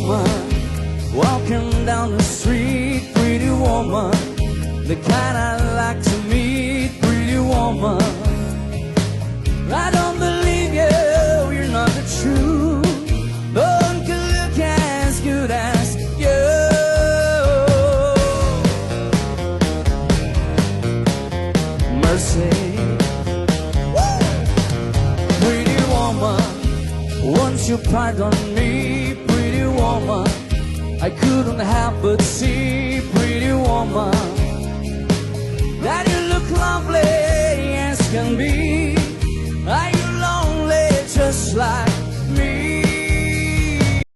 woman, walking down the street, pretty woman, the kind I like to meet, pretty woman. I don't believe you, you're not the truth. No one can look as good as you. Mercy. Pretty woman, won't you pardon me, pretty woman? I couldn't help but see, pretty woman, that you look lovely as can be.